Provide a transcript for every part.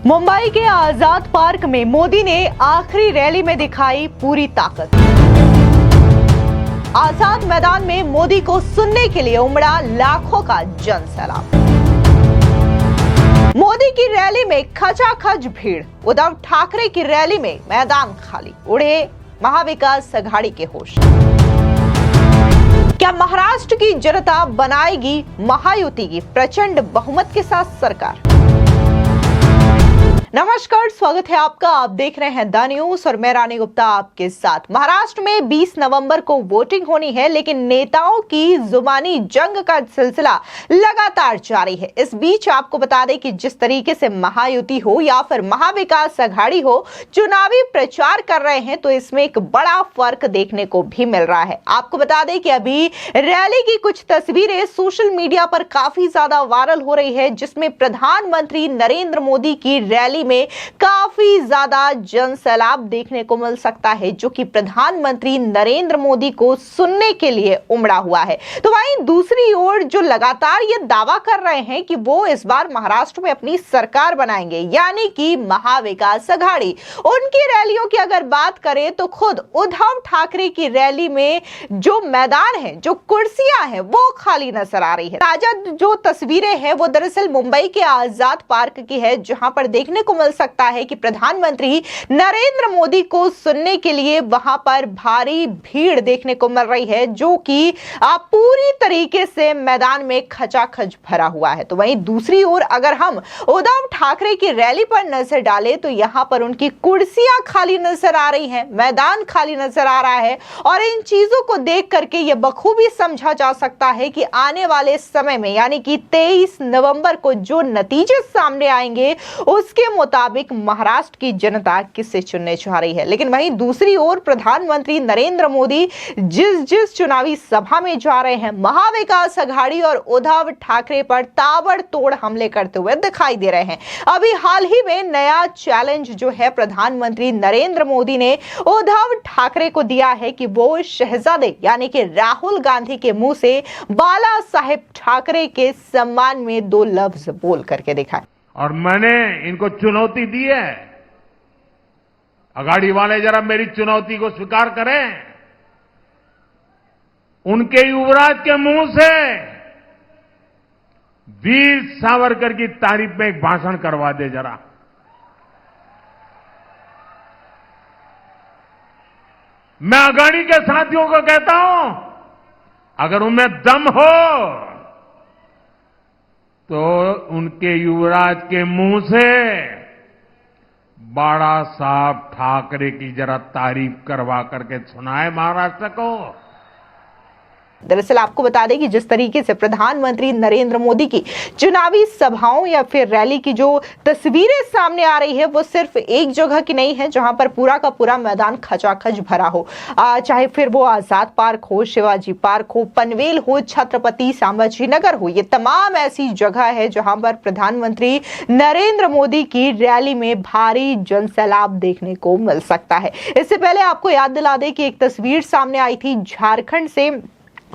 मुंबई के आजाद पार्क में मोदी ने आखिरी रैली में दिखाई पूरी ताकत। आजाद मैदान में मोदी को सुनने के लिए उमड़ा लाखों का जनसैलाब। मोदी की रैली में खचाखच भीड़, उद्धव ठाकरे की रैली में मैदान खाली, उड़े महाविकास अघाड़ी के होश। क्या महाराष्ट्र की जनता बनाएगी महायुति की प्रचंड बहुमत के साथ सरकार? नमस्कार, स्वागत है आपका। आप देख रहे हैं द न्यूज और मैं रानी गुप्ता आपके साथ। महाराष्ट्र में 20 नवंबर को वोटिंग होनी है, लेकिन नेताओं की जुबानी जंग का सिलसिला लगातार जारी है। इस बीच आपको बता दें कि जिस तरीके से महायुति हो या फिर महाविकास अघाड़ी हो चुनावी प्रचार कर रहे हैं, तो इसमें एक बड़ा फर्क देखने को भी मिल रहा है। आपको बता दें कि अभी रैली की कुछ तस्वीरें सोशल मीडिया पर काफी ज्यादा वायरल हो रही है, जिसमें प्रधानमंत्री नरेंद्र मोदी की रैली में काफी ज्यादा जनसैलाब देखने को मिल सकता है, जो कि प्रधानमंत्री नरेंद्र मोदी को सुनने के लिए उमड़ा हुआ है। तो वहीं दूसरी ओर जो लगातार ये दावा कर रहे हैं कि वो इस बार महाराष्ट्र में अपनी सरकार बनाएंगे, यानी कि महाविकास अघाड़ी, उनकी रैलियों की अगर बात करें तो खुद उद्धव ठाकरे की रैली में जो मैदान है, जो कुर्सियां हैं, वो खाली नजर आ रही है। ताजा जो तस्वीरें हैं वो दरअसल मुंबई के आजाद पार्क की है, जहां पर देखने को मिल सकता है कि प्रधानमंत्री नरेंद्र मोदी को सुनने के लिए वहां पर भारी भीड़ देखने को मिल रही है, जो कि पूरी तरीके से मैदान में खचाखच भरा हुआ है। तो वहीं दूसरी ओर अगर हम उद्धव ठाकरे की रैली पर नजर डालें तो यहां पर उनकी कुर्सियां खाली नजर आ रही हैं, मैदान खाली नजर आ रहा है। और इन चीजों को देख करके यह बखूबी समझा जा सकता है कि आने वाले समय में, यानी कि 23 नवंबर को जो नतीजे सामने आएंगे उसके मुताबिक महाराष्ट्र की जनता किसे चुनने चाह रही है। लेकिन वहीं दूसरी ओर प्रधानमंत्री नरेंद्र मोदी जिस चुनावी सभा में जा रहे हैं, महाविकास अघाड़ी और उद्धव ठाकरे पर ताबड़तोड़ हमले करते हुए दिखाई दे रहे हैं। अभी हाल ही में नया चैलेंज जो है प्रधानमंत्री नरेंद्र मोदी ने उद्धव ठाकरे को दिया है कि वो शहजादे यानी कि राहुल गांधी के मुंह से बाला साहेब ठाकरे के सम्मान में 2 लफ्ज बोल करके दिखाए। और मैंने इनको चुनौती दी है, अघाड़ी वाले जरा मेरी चुनौती को स्वीकार करें। उनके युवराज के मुंह से वीर सावरकर की तारीफ में एक भाषण करवा दे जरा। मैं अघाड़ी के साथियों को कहता हूं, अगर उनमें दम हो तो उनके युवराज के मुंह से बाला साहब ठाकरे की जरा तारीफ करवा करके सुनाए महाराष्ट्र को। दरअसल आपको बता दें कि जिस तरीके से प्रधानमंत्री नरेंद्र मोदी की चुनावी सभाओं या फिर रैली की जो तस्वीरें सामने आ रही है, वो सिर्फ एक जगह की नहीं है जहां पर पूरा का पूरा मैदान खचाखच भरा हो। चाहे फिर वो आजाद पार्क हो, शिवाजी पार्क हो, पनवेल हो, छत्रपति संभाजी नगर हो, ये तमाम ऐसी जगह है जहां पर प्रधानमंत्री नरेंद्र मोदी की रैली में भारी जनसैलाब देखने को मिल सकता है। इससे पहले आपको याद दिला दें कि एक तस्वीर सामने आई थी झारखंड से,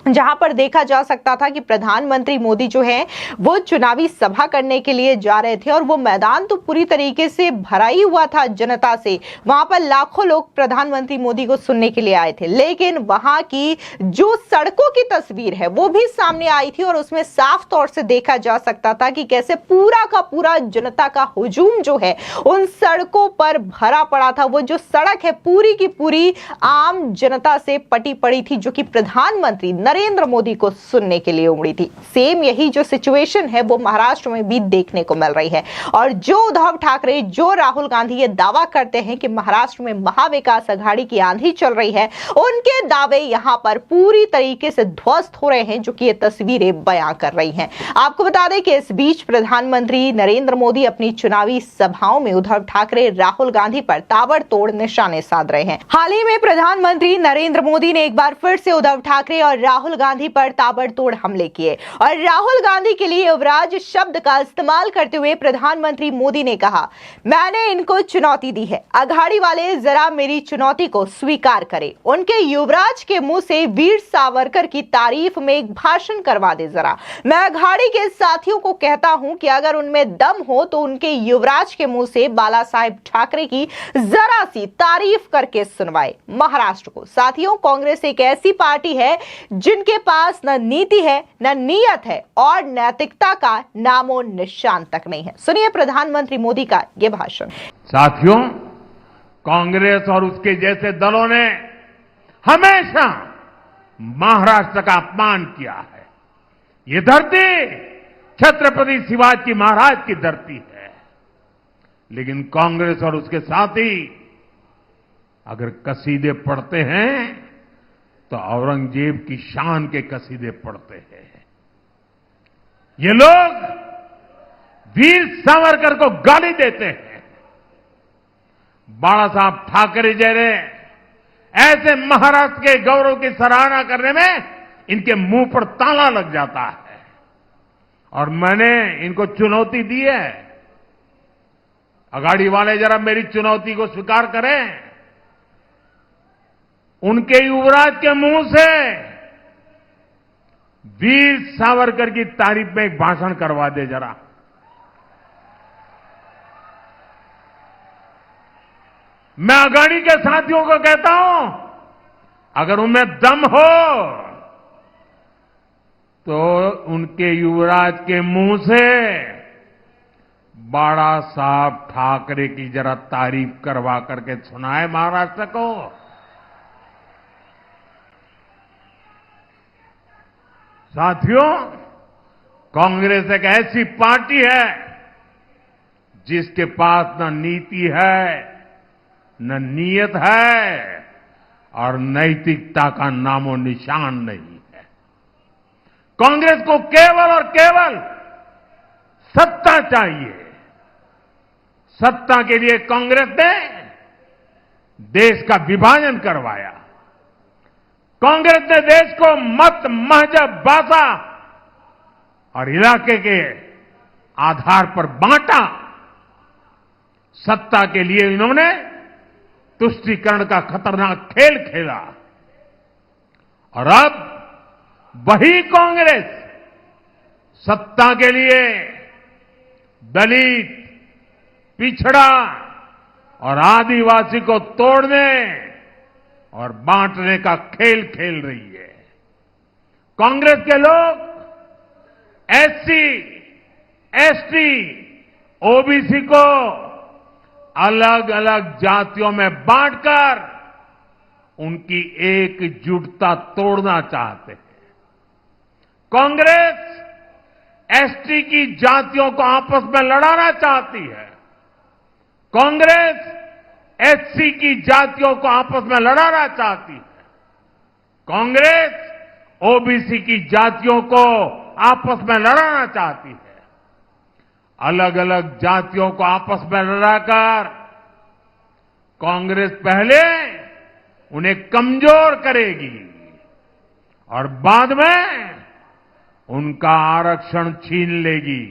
जहां पर देखा जा सकता था कि प्रधानमंत्री मोदी जो है वो चुनावी सभा करने के लिए जा रहे थे और वो मैदान तो पूरी तरीके से भरा ही हुआ था जनता से। वहां पर लाखों लोग प्रधानमंत्री मोदी को सुनने के लिए आए थे, लेकिन वहां की जो सड़कों की तस्वीर है वो भी सामने आई थी और उसमें साफ तौर से देखा जा सकता था कि कैसे पूरा का पूरा जनता का हुजूम जो है उन सड़कों पर भरा पड़ा था। वो जो सड़क है पूरी की पूरी आम जनता से पटी पड़ी थी, जो कि प्रधानमंत्री नरेंद्र मोदी को सुनने के लिए उमड़ी थी। सेम यही जो सिचुएशन है वो महाराष्ट्र में भी देखने को मिल रही है। और जो उद्धव ठाकरे, जो राहुल गांधी ये दावा करते हैं कि महाराष्ट्र में महाविकास अघाड़ी की आंधी चल रही है, उनके दावे यहां पर पूरी तरीके से ध्वस्त हो रहे हैं, जो कि ये तस्वीरें बयां कर रही हैं। आपको बता दें कि इस बीच प्रधानमंत्री नरेंद्र मोदी अपनी चुनावी सभाओं में उद्धव ठाकरे, राहुल गांधी पर ताबड़तोड़ निशाने साध रहे हैं। हाल ही में प्रधानमंत्री नरेंद्र मोदी ने एक बार फिर से उद्धव ठाकरे और राहुल गांधी पर ताबड़तोड़ हमले किए और राहुल गांधी के लिए युवराज शब्द का इस्तेमाल करते हुए प्रधानमंत्री मोदी ने कहा, मैंने इनको चुनौती दी है, अघाड़ी वाले जरा मेरी चुनौती को स्वीकार करें। उनके युवराज के मुंह से वीर सावरकर की तारीफ में एक भाषण करवा दे जरा। मैं अघाड़ी के साथियों को कहता हूं कि अगर उनमें दम हो तो उनके युवराज के मुंह से बाला साहेब ठाकरे की जरा सी तारीफ करके सुनवाए महाराष्ट्र को। साथियों, कांग्रेस एक ऐसी पार्टी है जिनके पास न नीति है, न नियत है और नैतिकता का नामो निशान तक नहीं है। सुनिए प्रधानमंत्री मोदी का यह भाषण। साथियों, कांग्रेस और उसके जैसे दलों ने हमेशा महाराष्ट्र का अपमान किया है। ये धरती छत्रपति शिवाजी महाराज की धरती है, लेकिन कांग्रेस और उसके साथी अगर कसीदे पढ़ते हैं तो औरंगजेब की शान के कसीदे पढ़ते हैं। ये लोग वीर सावरकर को गाली देते हैं। बाला साहब ठाकरे जैसे ऐसे महाराष्ट्र के गौरव की सराहना करने में इनके मुंह पर ताला लग जाता है। और मैंने इनको चुनौती दी है, अघाड़ी वाले जरा मेरी चुनौती को स्वीकार करें। उनके युवराज के मुंह से वीर सावरकर की तारीफ में एक भाषण करवा दे जरा। मैं अघाड़ी के साथियों को कहता हूं, अगर उनमें दम हो तो उनके युवराज के मुंह से बाला साहब ठाकरे की जरा तारीफ करवा करके सुनाए महाराष्ट्र को। साथियों, कांग्रेस एक ऐसी पार्टी है जिसके पास न नीति है, न नियत है और नैतिकता का नामो निशान नहीं है। कांग्रेस को केवल और केवल सत्ता चाहिए। सत्ता के लिए कांग्रेस ने देश का विभाजन करवाया। कांग्रेस ने देश को मत, मजहब, भाषा और इलाके के आधार पर बांटा। सत्ता के लिए इन्होंने तुष्टीकरण का खतरनाक खेल खेला और अब वही कांग्रेस सत्ता के लिए दलित, पिछड़ा और आदिवासी को तोड़ने और बांटने का खेल खेल रही है। कांग्रेस के लोग एससी, एसटी, ओबीसी को अलग अलग जातियों में बांटकर उनकी एकजुटता तोड़ना चाहते हैं। कांग्रेस एसटी की जातियों को आपस में लड़ाना चाहती है। कांग्रेस एससी की जातियों को आपस में लड़ाना चाहती है। कांग्रेस ओबीसी की जातियों को आपस में लड़ाना चाहती है। अलग अलग जातियों को आपस में लड़ाकर कांग्रेस पहले उन्हें कमजोर करेगी और बाद में उनका आरक्षण छीन लेगी।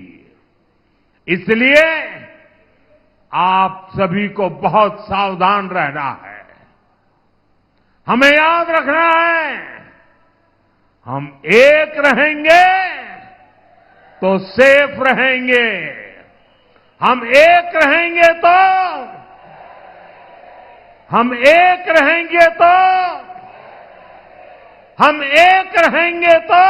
इसलिए आप सभी को बहुत सावधान रहना है। हमें याद रखना है, हम एक रहेंगे तो सेफ रहेंगे। हम एक रहेंगे तो हम एक रहेंगे तो हम एक रहेंगे तो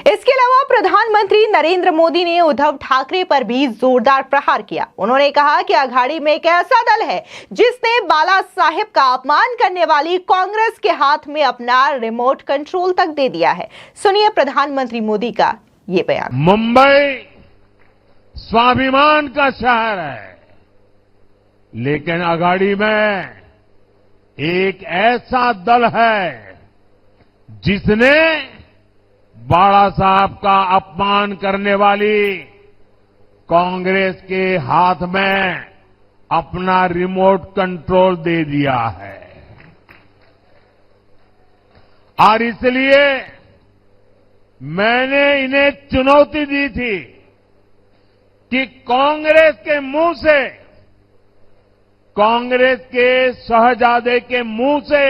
इसके अलावा प्रधानमंत्री नरेंद्र मोदी ने उद्धव ठाकरे पर भी जोरदार प्रहार किया। उन्होंने कहा कि अघाड़ी में एक ऐसा दल है जिसने बाला साहेब का अपमान करने वाली कांग्रेस के हाथ में अपना रिमोट कंट्रोल तक दे दिया है। सुनिए प्रधानमंत्री मोदी का ये बयान। मुंबई स्वाभिमान का शहर है, लेकिन अघाड़ी में एक ऐसा दल है जिसने बाला साहब का अपमान करने वाली कांग्रेस के हाथ में अपना रिमोट कंट्रोल दे दिया है। और इसलिए मैंने इन्हें चुनौती दी थी कि कांग्रेस के मुंह से, कांग्रेस के शहजादे के मुंह से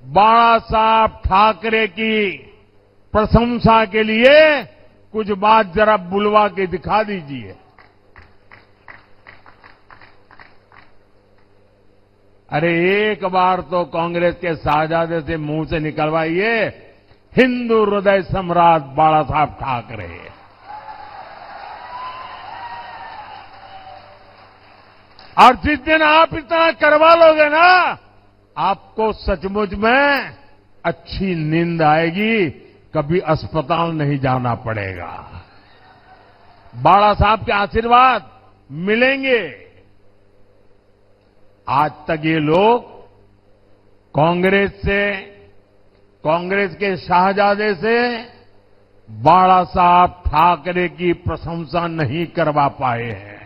बाला साहब ठाकरे की प्रशंसा के लिए कुछ बात जरा बुलवा के दिखा दीजिए। अरे एक बार तो कांग्रेस के शहजादे से मुंह से निकलवाइए, हिंदू हृदय सम्राट बाला साहब ठाकरे। और जिस दिन आप इतना करवा लोगे ना, आपको सचमुच में अच्छी नींद आएगी, कभी अस्पताल नहीं जाना पड़ेगा। बाला साहब के आशीर्वाद मिलेंगे। आज तक ये लोग कांग्रेस से, कांग्रेस के शाहजादे से बाला साहब ठाकरे की प्रशंसा नहीं करवा पाए हैं।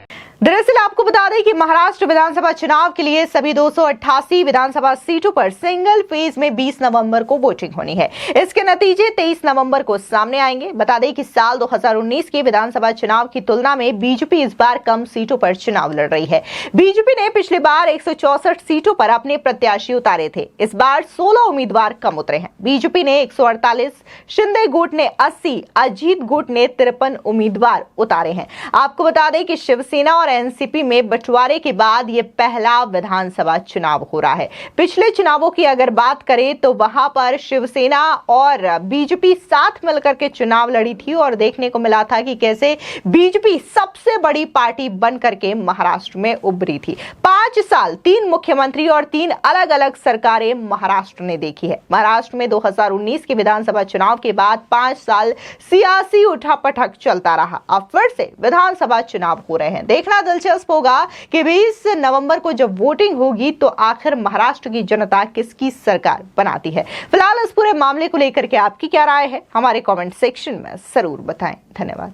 दरअसल आपको बता दें कि महाराष्ट्र विधानसभा चुनाव के लिए सभी 288 विधानसभा सीटों पर सिंगल फेज में 20 नवंबर को वोटिंग होनी है। इसके नतीजे 23 नवंबर को सामने आएंगे। बता दें कि साल 2019 के विधानसभा चुनाव की तुलना में बीजेपी इस बार कम सीटों पर चुनाव लड़ रही है। बीजेपी ने पिछली बार 164 सीटों पर अपने प्रत्याशी उतारे थे। इस बार 16 उम्मीदवार कम उतरे हैं। बीजेपी ने 148, शिंदे गुट ने 80, अजीत गुट ने 53 उम्मीदवार उतारे हैं। आपको बता दें कि शिवसेना और एनसीपी में बंटवारे के बाद यह पहला विधानसभा चुनाव हो रहा है। पिछले चुनावों की अगर बात करें तो वहां पर शिवसेना और बीजेपी साथ मिलकर के चुनाव लड़ी थी और देखने को मिला था कि कैसे बीजेपी सबसे बड़ी पार्टी बनकर के महाराष्ट्र में उभरी थी। 5 साल 3 मुख्यमंत्री और 3 अलग अलग सरकारें महाराष्ट्र ने देखी है। महाराष्ट्र में 2019 के विधानसभा चुनाव के बाद 5 साल सियासी उठापटक चलता रहा। अब फिर से विधानसभा चुनाव हो रहे हैं। देखना दिलचस्प होगा कि 20 नवंबर को जब वोटिंग होगी तो आखिर महाराष्ट्र की जनता किसकी सरकार बनाती है। फिलहाल इस पूरे मामले को लेकर के आपकी क्या राय है, हमारे कमेंट सेक्शन में जरूर बताएं। धन्यवाद।